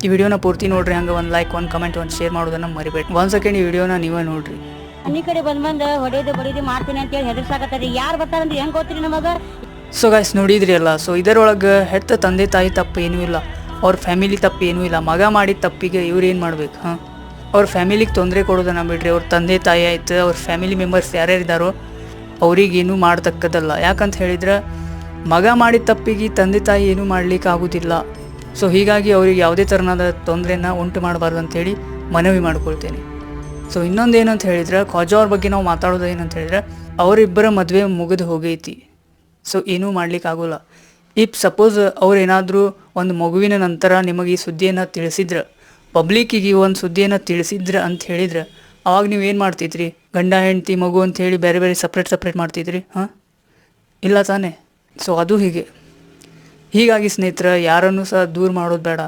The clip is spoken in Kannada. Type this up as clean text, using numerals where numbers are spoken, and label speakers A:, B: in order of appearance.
A: ಈ ವಿಡಿಯೋನ ಪೂರ್ತಿ ನೋಡ್ರಿ, ಹಂಗೆ ಒಂದು ಲೈಕ್, ಒಂದು ಕಮೆಂಟ್, ಒಂದು ಶೇರ್ ಮಾಡೋದನ್ನ ಮರಿಬೇಡಿ. 1 ಸೆಕೆಂಡ್ ಈ ವಿಡಿಯೋನ ನೀವೇ ನೋಡ್ರಿ.
B: ಮನಿ ಕಡೆ ಬಂದ್ ಹೊಡೆದು ಬಡಿದು ಮಾಡ್ತೀನಿ ಅಂತೇಳಿ ಹೆದರ್ಸಾಕತ್ತಾರೆ. ಯಾರು ಬರ್ತಾರಂತ ಹೆಂಗ್ ಗೊತ್ತ್ರಿ ನಮಗ?
A: ಸೊ ಗೈಸ್ ನೋಡಿದ್ರಿ ಅಲ್ಲ, ಸೊ ಇದರೊಳಗೆ ಹೆತ್ತ ತಂದೆ ತಾಯಿ ತಪ್ಪು ಏನೂ ಇಲ್ಲ, ಅವ್ರ ಫ್ಯಾಮಿಲಿ ತಪ್ಪು ಏನೂ ಇಲ್ಲ. ಮಗ ಮಾಡಿದ ತಪ್ಪಿಗೆ ಇವ್ರು ಏನು ಮಾಡ್ಬೇಕು? ಅವ್ರ ಫ್ಯಾಮಿಲಿಗೆ ತೊಂದರೆ ಕೊಡೋದನ್ನ ಬಿಡ್ರಿ. ಅವ್ರ ತಂದೆ ತಾಯಿ ಆಯ್ತು, ಅವ್ರ ಫ್ಯಾಮಿಲಿ ಮೆಂಬರ್ಸ್ ಯಾರ್ಯಾರಿದ್ದಾರೋ ಅವ್ರಿಗೇನು ಮಾಡ್ತಕ್ಕದಲ್ಲ. ಯಾಕಂತ ಹೇಳಿದ್ರೆ ಮಗ ಮಾಡಿದ ತಪ್ಪಿಗೆ ತಂದೆ ತಾಯಿ ಏನೂ ಮಾಡ್ಲಿಕ್ಕೆ ಆಗೋದಿಲ್ಲ. ಸೊ ಹೀಗಾಗಿ ಅವ್ರಿಗೆ ಯಾವುದೇ ಥರನಾದ ತೊಂದರೆನ ಉಂಟು ಮಾಡಬಾರ್ದು ಅಂಥೇಳಿ ಮನವಿ ಮಾಡ್ಕೊಳ್ತೇನೆ. ಸೊ ಇನ್ನೊಂದು ಏನಂತ ಹೇಳಿದ್ರೆ, ಖ್ವಾಜಾ ಅವ್ರ ಬಗ್ಗೆ ನಾವು ಮಾತಾಡೋದು ಏನಂತ ಹೇಳಿದ್ರೆ, ಅವರಿಬ್ಬರ ಮದುವೆ ಮುಗಿದು ಹೋಗೈತಿ. ಸೊ ಏನೂ ಮಾಡ್ಲಿಕ್ಕೆ ಆಗೋಲ್ಲ. ಇಫ್ ಸಪೋಸ್ ಅವ್ರು ಏನಾದರೂ ಒಂದು ಮಗುವಿನ ನಂತರ ನಿಮಗೆ ಈ ಸುದ್ದಿಯನ್ನು ತಿಳಿಸಿದ್ರೆ, ಪಬ್ಲಿಕ್ಕಿಗೆ ಒಂದು ಸುದ್ದಿಯನ್ನು ತಿಳಿಸಿದ್ರೆ ಅಂತ ಹೇಳಿದ್ರೆ, ಅವಾಗ ನೀವು ಏನು ಮಾಡ್ತಿದ್ರಿ? ಗಂಡ ಹೆಂಡತಿ ಮಗು ಅಂಥೇಳಿ ಬೇರೆ ಬೇರೆ ಸಪ್ರೇಟ್ ಮಾಡ್ತಿದ್ರಿ? ಇಲ್ಲ ತಾನೇ? ಸೊ ಅದು ಹೀಗಾಗಿ ಸ್ನೇಹಿತರೆ, ಯಾರನ್ನೂ ಸಹ ದೂರ ಮಾಡೋದು ಬೇಡ.